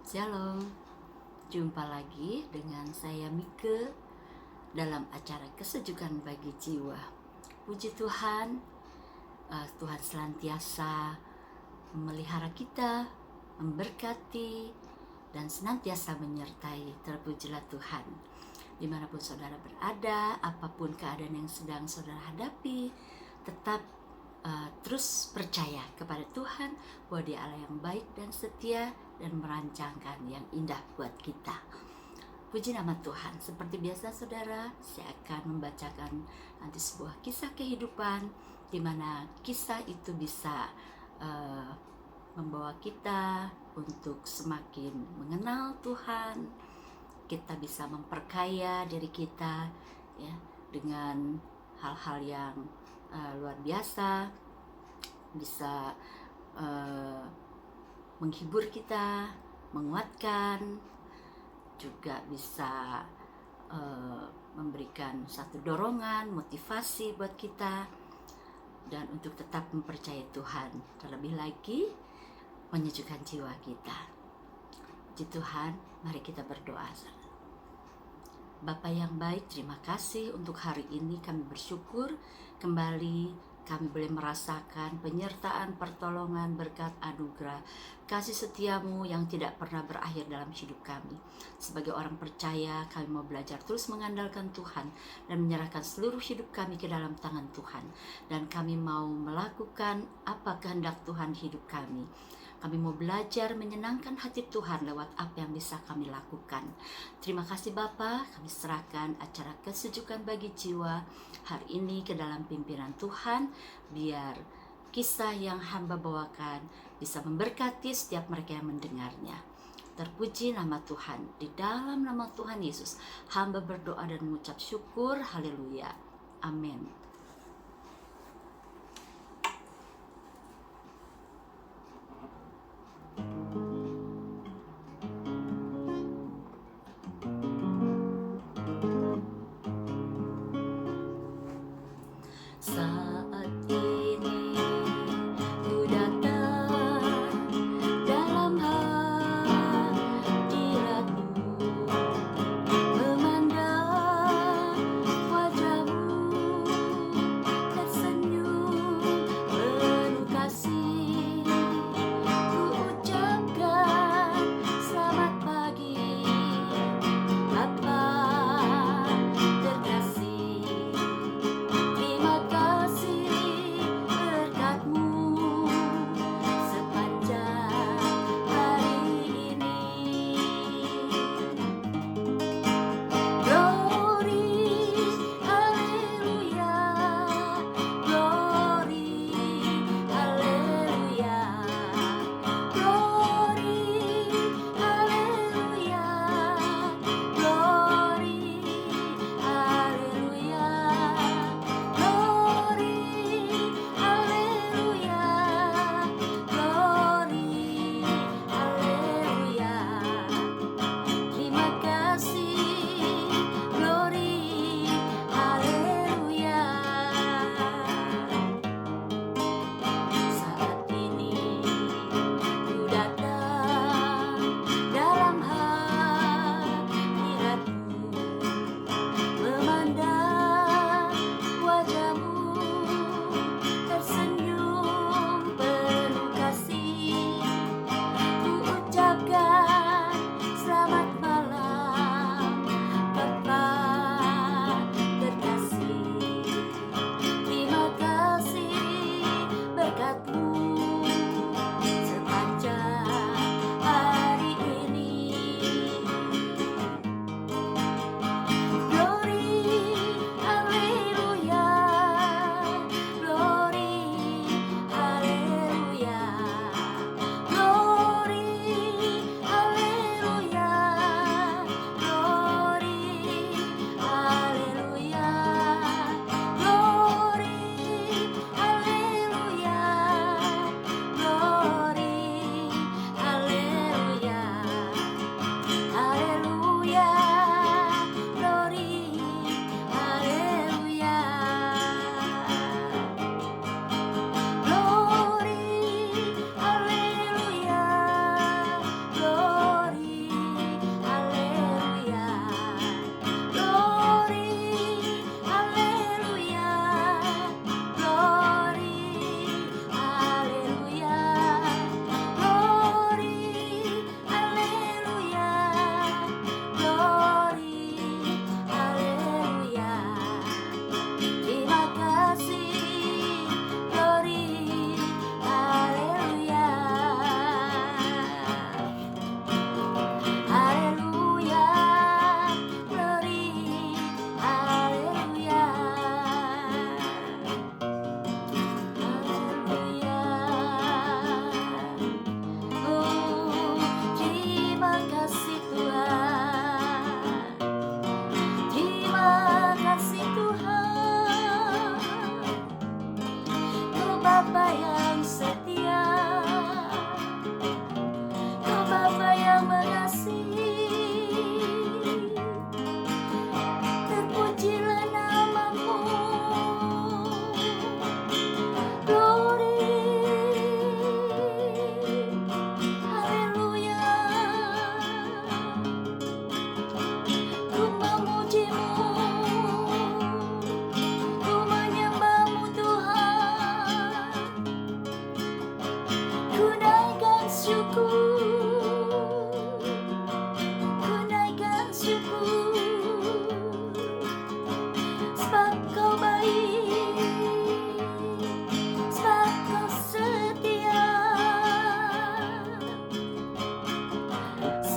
Shalom, jumpa lagi dengan saya Mike dalam acara Kesejukan Bagi Jiwa. Puji Tuhan, Tuhan senantiasa memelihara kita, memberkati, dan senantiasa menyertai. Terpujilah Tuhan. Dimanapun saudara berada, apapun keadaan yang sedang saudara hadapi, tetap terus percaya kepada Tuhan bahwa Dia Allah yang baik dan setia dan merancangkan yang indah buat kita. Puji nama Tuhan. Seperti biasa saudara, saya akan membacakan nanti sebuah kisah kehidupan di mana kisah itu bisa membawa kita untuk semakin mengenal Tuhan. Kita bisa memperkaya diri kita ya dengan hal-hal yang luar biasa, bisa menghibur kita, menguatkan, juga bisa memberikan satu dorongan, motivasi buat kita, dan untuk tetap mempercayai Tuhan, terlebih lagi menyejukkan jiwa kita. Puji Tuhan, mari kita berdoa. Bapa yang baik, terima kasih untuk hari ini. Kami bersyukur kembali kami boleh merasakan penyertaan, pertolongan, berkat, anugerah, kasih setiamu yang tidak pernah berakhir dalam hidup kami. Sebagai orang percaya, kami mau belajar terus mengandalkan Tuhan dan menyerahkan seluruh hidup kami ke dalam tangan Tuhan. Dan kami mau melakukan apa kehendak Tuhan hidup kami. Kami mau belajar menyenangkan hati Tuhan lewat apa yang bisa kami lakukan. Terima kasih Bapa, kami serahkan acara Kesejukan Bagi Jiwa hari ini ke dalam pimpinan Tuhan, biar kisah yang hamba bawakan bisa memberkati setiap mereka yang mendengarnya. Terpuji nama Tuhan. Di dalam nama Tuhan Yesus, hamba berdoa dan mengucap syukur. Haleluya. Amin. Saat ini ku datang dalam hadirat-Mu, memandang wajah-Mu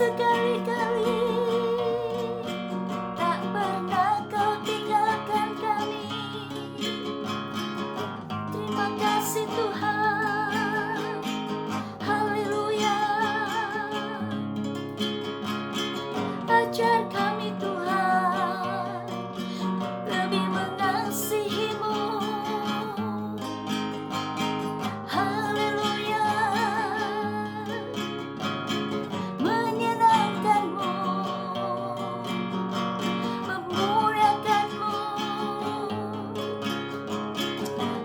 sekali-kali tak pernah Kau tinggalkan kami. Terima kasih Tuhan, haleluya. Ajar kami Tuhan lebih mengasihi-Mu. Haleluya. Menyenangkan-Mu, memuliakan-Mu.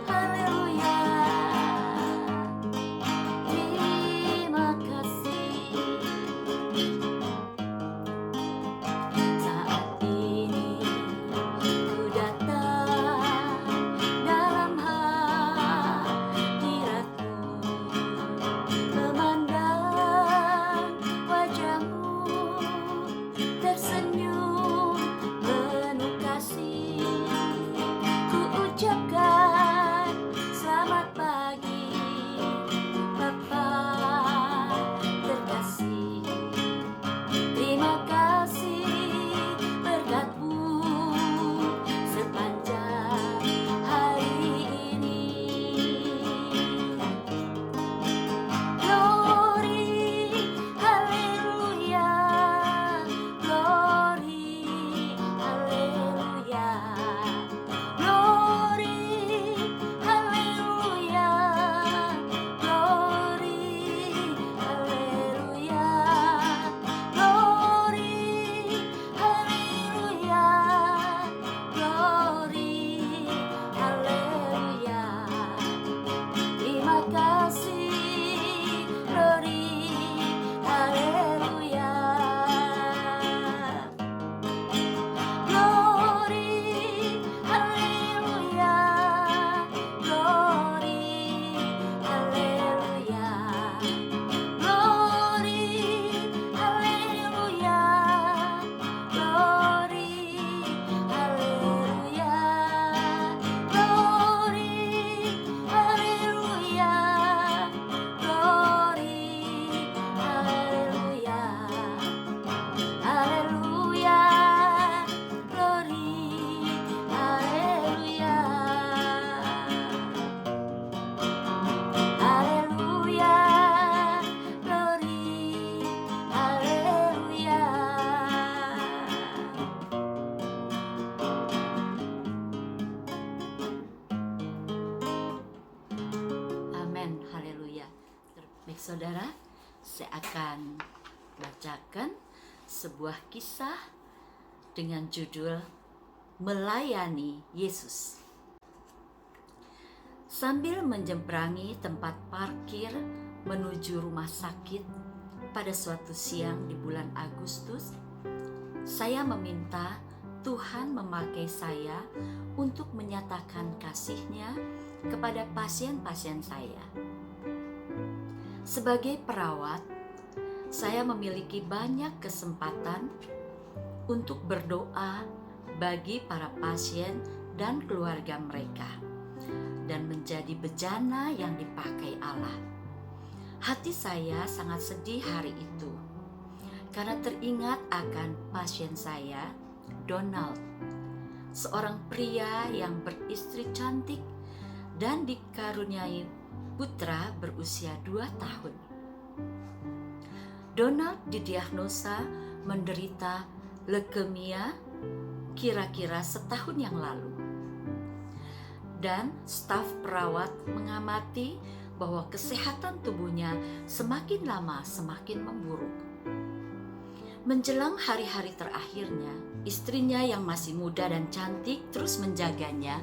Haleluya. Terima kasih. Saat ini ku datang dalam hadirat-Mu, memandang wajah-Mu tersenyum penuh kasih. Ku ucapkan selamat pagi Bapa terkasih. Terima kasih berkat-Mu sepanjang hari ini. Glory, haleluya. Glory, haleluya. Glory, haleluya. Glory, haleluya. Glory, haleluya. Glory, haleluya. Terima kasih. Glory, haleluya. Glory, haleluya. Glory, haleluya. Glory, haleluya. Glory, haleluya. Glory, haleluya. Glory, haleluya. Haleluya. Glory, haleluya. Haleluya. Glory, haleluya. Amin, haleluya. Baik saudara, saya akan bacakan sebuah kisah dengan judul Melayani Yesus. Sambil menjemperangi tempat parkir menuju rumah sakit pada suatu siang di bulan Agustus, saya meminta Tuhan memakai saya untuk menyatakan kasih-Nya kepada pasien-pasien saya. Sebagai perawat, saya memiliki banyak kesempatan untuk berdoa bagi para pasien dan keluarga mereka, dan menjadi bejana yang dipakai Allah. Hati saya sangat sedih hari itu, karena teringat akan pasien saya, Donald, seorang pria yang beristri cantik dan dikaruniai putra berusia 2 tahun. Donald didiagnosa menderita leukemia kira-kira setahun yang lalu. Dan staf perawat mengamati bahwa kesehatan tubuhnya semakin lama semakin memburuk. Menjelang hari-hari terakhirnya, istrinya yang masih muda dan cantik terus menjaganya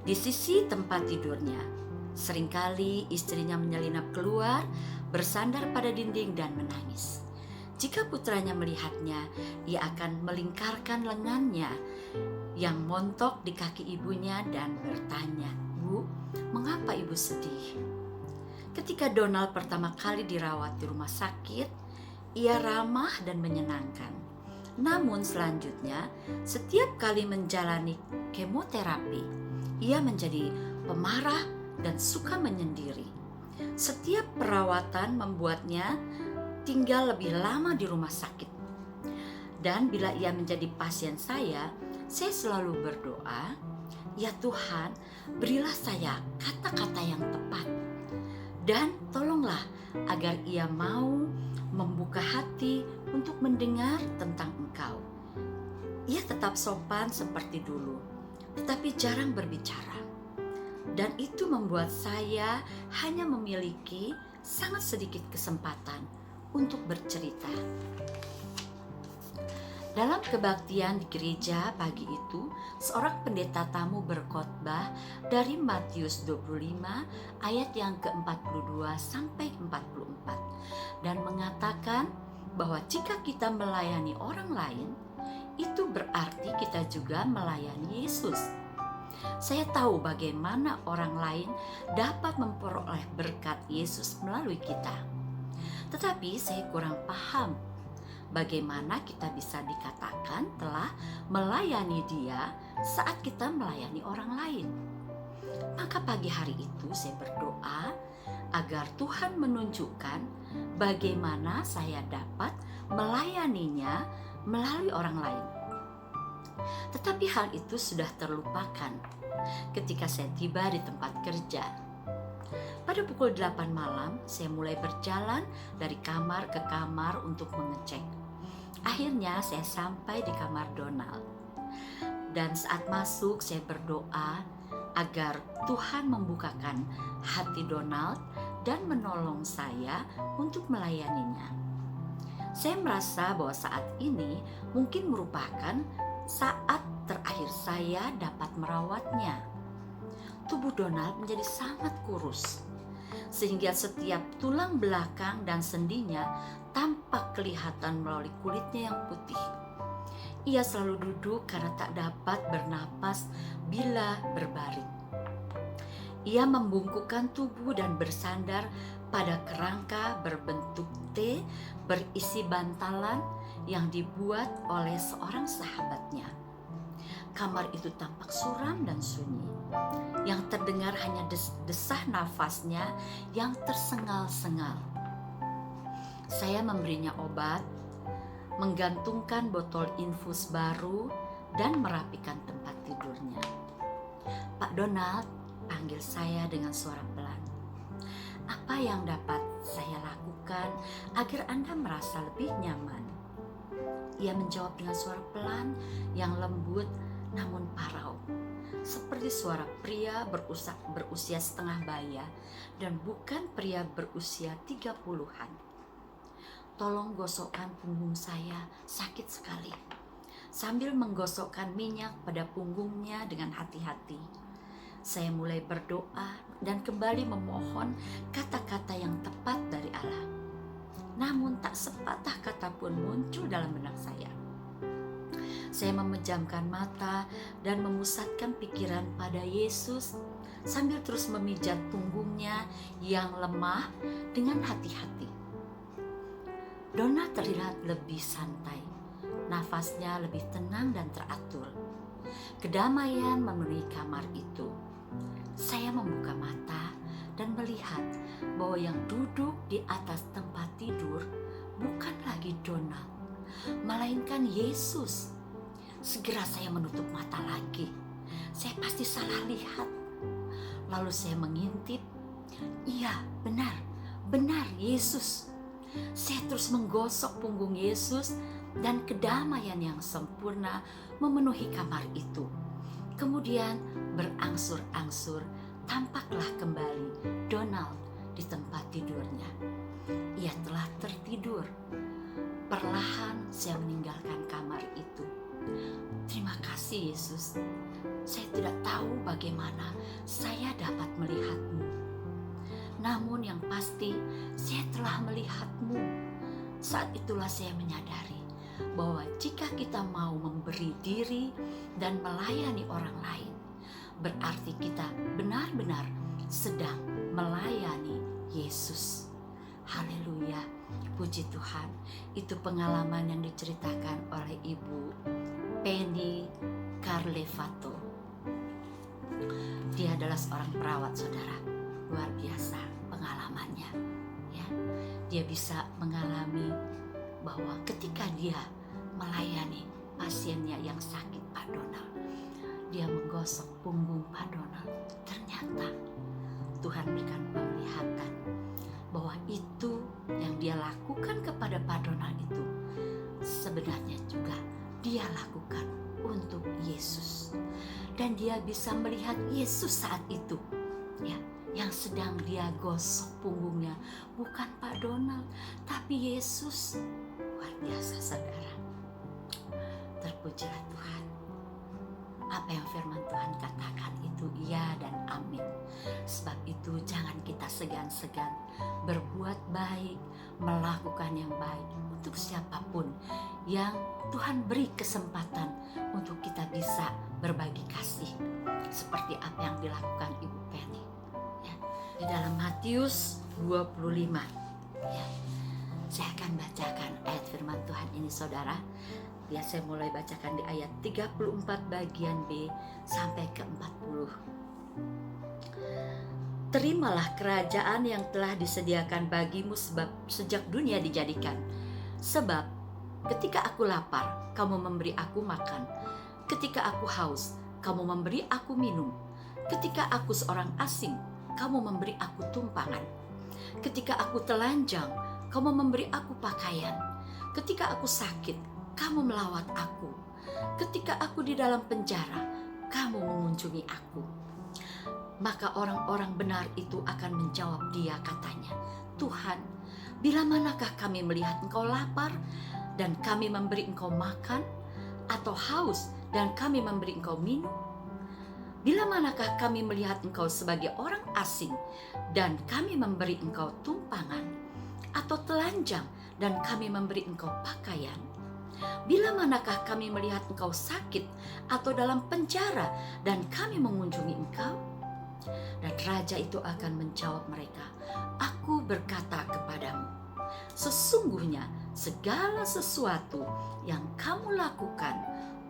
di sisi tempat tidurnya. Seringkali istrinya menyelinap keluar, bersandar pada dinding dan menangis. Jika putranya melihatnya, ia akan melingkarkan lengannya yang montok di kaki ibunya dan bertanya, "Bu, mengapa ibu sedih?" Ketika Donald pertama kali dirawat di rumah sakit, ia ramah dan menyenangkan. Namun selanjutnya, setiap kali menjalani kemoterapi, ia menjadi pemarah dan suka menyendiri. Setiap perawatan membuatnya tinggal lebih lama di rumah sakit. Dan bila ia menjadi pasien saya selalu berdoa, "Ya Tuhan, berilah saya kata-kata yang tepat. Dan tolonglah agar ia mau membuka hati untuk mendengar tentang Engkau." Ia tetap sopan seperti dulu, tetapi jarang berbicara. Dan itu membuat saya hanya memiliki sangat sedikit kesempatan untuk bercerita. Dalam kebaktian di gereja pagi itu, seorang pendeta tamu berkhotbah dari Matius 25 ayat yang ke-42 sampai 44 dan mengatakan bahwa jika kita melayani orang lain, itu berarti kita juga melayani Yesus. Saya tahu bagaimana orang lain dapat memperoleh berkat Yesus melalui kita. Tetapi saya kurang paham bagaimana kita bisa dikatakan telah melayani Dia saat kita melayani orang lain. Maka pagi hari itu saya berdoa agar Tuhan menunjukkan bagaimana saya dapat melayaninya melalui orang lain. Tetapi hal itu sudah terlupakan ketika saya tiba di tempat kerja. Pada pukul 8 malam, saya mulai berjalan dari kamar ke kamar untuk mengecek. Akhirnya saya sampai di kamar Donald. Dan saat masuk saya berdoa agar Tuhan membukakan hati Donald dan menolong saya untuk melayaninya. Saya merasa bahwa saat ini mungkin merupakan saat terakhir saya dapat merawatnya. Tubuh Donald menjadi sangat kurus, sehingga setiap tulang belakang dan sendinya tampak kelihatan melalui kulitnya yang putih. Ia selalu duduk karena tak dapat bernapas bila berbaring. Ia membungkukkan tubuh dan bersandar pada kerangka berbentuk T berisi bantalan yang dibuat oleh seorang sahabatnya. Kamar itu tampak suram dan sunyi. Yang terdengar hanya desah nafasnya yang tersengal-sengal. Saya memberinya obat, menggantungkan botol infus baru, dan merapikan tempat tidurnya. "Pak Donald," panggil saya dengan suara pelan. "Apa yang dapat saya lakukan agar Anda merasa lebih nyaman?" Ia menjawab dengan suara pelan yang lembut namun parau, seperti suara pria berusia setengah baya dan bukan pria berusia 30-an. "Tolong gosokkan punggung saya, sakit sekali." Sambil menggosokkan minyak pada punggungnya dengan hati-hati, saya mulai berdoa dan kembali memohon kata-kata yang tepat dari Allah. Namun tak sepatah kata pun muncul dalam benak saya. Saya memejamkan mata dan memusatkan pikiran pada Yesus sambil terus memijat punggungnya yang lemah dengan hati-hati. Donald terlihat lebih santai, nafasnya lebih tenang dan teratur. Kedamaian memenuhi kamar itu. Saya membuka mata dan melihat bahwa yang duduk di atas tempat tidur bukan lagi Donald, melainkan Yesus. Segera saya menutup mata lagi. Saya pasti salah lihat. Lalu saya mengintip. Iya, benar Yesus. Saya terus menggosok punggung Yesus dan kedamaian yang sempurna memenuhi kamar itu. Kemudian berangsur-angsur tampaklah kembali Donald di tempat tidurnya. Ia telah tertidur. Perlahan saya meninggalkan kamar itu. Terima kasih Yesus. Saya tidak tahu bagaimana saya dapat melihatmu. Namun yang pasti saya telah melihatmu. Saat itulah saya menyadari bahwa jika kita mau memberi diri dan melayani orang lain, berarti kita benar-benar sedang melayani Yesus. Haleluya, puji Tuhan. Itu pengalaman yang diceritakan oleh Ibu Penny Carlevato. Dia adalah seorang perawat, saudara. Luar biasa pengalamannya. ya, dia bisa mengalami bahwa ketika dia melayani pasiennya yang sakit, Pak Donald, dia menggosok punggung Pak Donald. Ternyata Tuhan berikan penglihatan bahwa itu yang dia lakukan kepada Pak Donald itu sebenarnya juga dia lakukan untuk Yesus. Dan dia bisa melihat Yesus saat itu, ya, yang sedang dia gosok punggungnya bukan Pak Donald, tapi Yesus. Luar biasa, saudara. Terpujilah Tuhan. Apa yang firman Tuhan katakan itu iya dan amin. Sebab itu jangan kita segan-segan berbuat baik, melakukan yang baik untuk siapapun yang Tuhan beri kesempatan untuk kita bisa berbagi kasih, seperti apa yang dilakukan Ibu Penny, ya. Di dalam Matius 25, ya, saya akan bacakan ayat firman Tuhan ini, saudara. Ya, saya mulai bacakan di ayat 34 bagian B sampai ke 40. Terimalah kerajaan yang telah disediakan bagimu sejak dunia dijadikan. Sebab ketika aku lapar, kamu memberi aku makan. Ketika aku haus, kamu memberi aku minum. Ketika aku seorang asing, kamu memberi aku tumpangan. Ketika aku telanjang, kamu memberi aku pakaian. Ketika aku sakit, kamu melawat aku. Ketika aku di dalam penjara, kamu mengunjungi aku. Maka orang-orang benar itu akan menjawab dia, katanya, Tuhan, bila manakah kami melihat engkau lapar dan kami memberi engkau makan, atau haus dan kami memberi engkau minum? Bila manakah kami melihat engkau sebagai orang asing dan kami memberi engkau tumpangan, atau telanjang dan kami memberi engkau pakaian? Bila manakah kami melihat engkau sakit atau dalam penjara dan kami mengunjungi engkau? Dan raja itu akan menjawab mereka, aku berkata kepadamu, sesungguhnya segala sesuatu yang kamu lakukan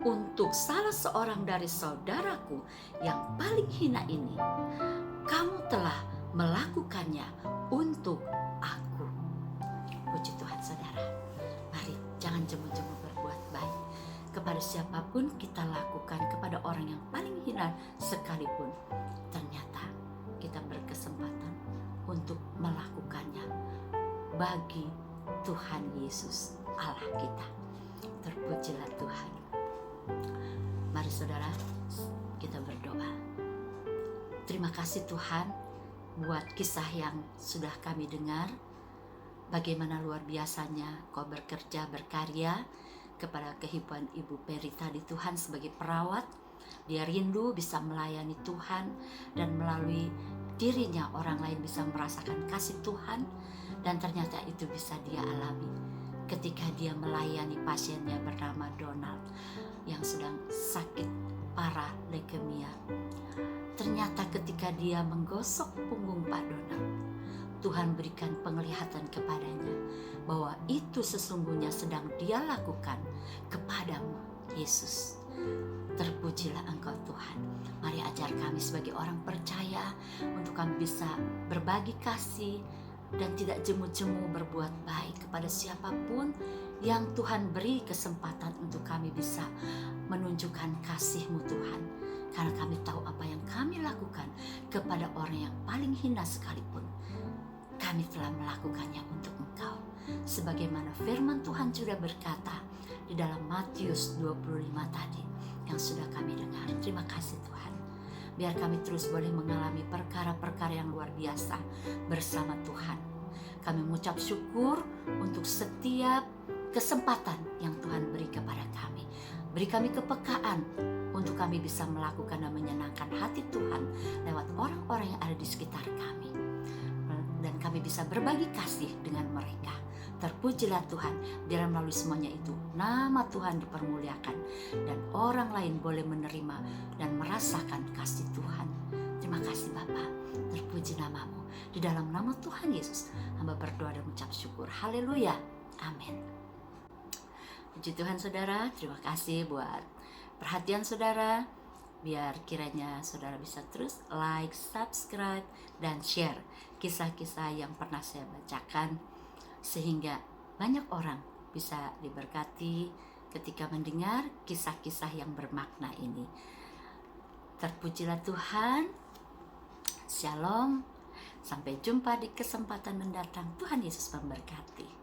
untuk salah seorang dari saudaraku yang paling hina ini, kamu telah melakukannya untuk aku. Puji Tuhan, saudara. Mari jangan jemu-jemu berbuat baik kepada siapapun kita lakukan, kepada orang yang paling hina sekalipun. Ternyata kita berkesempatan untuk melakukannya bagi Tuhan Yesus Allah kita. Terpujilah Tuhan. Mari saudara, kita berdoa. Terima kasih Tuhan buat kisah yang sudah kami dengar. Bagaimana luar biasanya Kau bekerja, berkarya kepada kehidupan Ibu Peri tadi, Tuhan, sebagai perawat. Dia rindu bisa melayani Tuhan, dan melalui dirinya orang lain bisa merasakan kasih Tuhan. Dan ternyata itu bisa dia alami ketika dia melayani pasiennya bernama Donald yang sedang sakit parah leukemia. Ternyata ketika dia menggosok punggung Pak Donald, Tuhan berikan penglihatan kepadanya bahwa itu sesungguhnya sedang dia lakukan kepadamu, Yesus. Terpujilah Engkau Tuhan. Mari ajar kami sebagai orang percaya untuk kami bisa berbagi kasih dan tidak jemu-jemu berbuat baik kepada siapapun yang Tuhan beri kesempatan untuk kami bisa menunjukkan kasih-Mu, Tuhan. Karena kami tahu apa yang kami lakukan kepada orang yang paling hina sekalipun, kami telah melakukannya untuk Engkau. Sebagaimana firman Tuhan sudah berkata di dalam Matius 25 tadi yang sudah kami dengar. Terima kasih Tuhan. Biar kami terus boleh mengalami perkara-perkara yang luar biasa bersama Tuhan. Kami mengucap syukur untuk setiap kesempatan yang Tuhan beri kepada kami. Beri kami kepekaan untuk kami bisa melakukan dan menyenangkan hati Tuhan lewat orang-orang yang ada di sekitar kami. Dan kami bisa berbagi kasih dengan mereka. Terpujilah Tuhan, biar melalui semuanya itu nama Tuhan dipermuliakan dan orang lain boleh menerima dan merasakan kasih Tuhan. Terima kasih Bapa, terpuji namamu. Di dalam nama Tuhan Yesus, hamba berdoa dan mengucap syukur. Haleluya, amin. Puji Tuhan saudara, terima kasih buat perhatian saudara. Biar kiranya saudara bisa terus like, subscribe, dan share kisah-kisah yang pernah saya bacakan, sehingga banyak orang bisa diberkati ketika mendengar kisah-kisah yang bermakna ini. Terpujilah Tuhan. Shalom. Sampai jumpa di kesempatan mendatang. Tuhan Yesus memberkati.